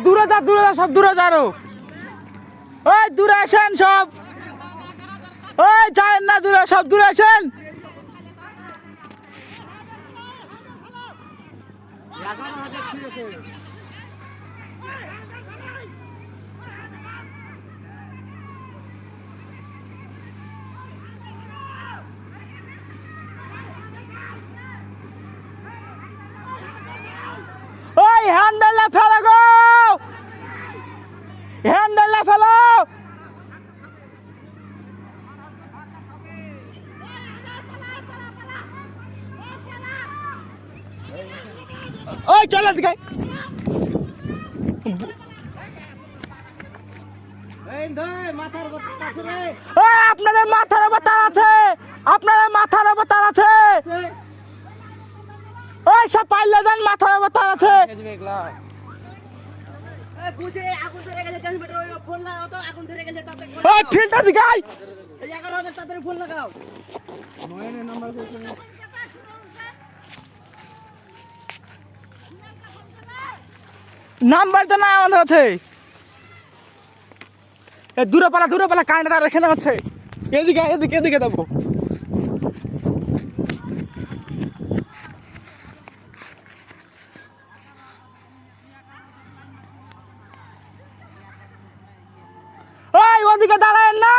দূরে যা সব দূরে যা আরো ওই দূরে আসেন সব ওই যান না দূরে সব দূরে আসেন ওই হ্যান্ডেলটা ফেলো গো হ্যান্ডেলটা ফেলো ওই চলে দিকে আপনাদের মাথার উপর তার আছে আপনাদের মাথার উপর তার আছে ওই সব পাইলে যান মাথার উপর তার আছে ওই ফিল্টার দিকে আই নাম্বার তো না আমাদের আছে দূরে পালা কারেন্ট তার এখানে আছে এদিকে দেবো ওই ওদিকে দাঁড়ায় না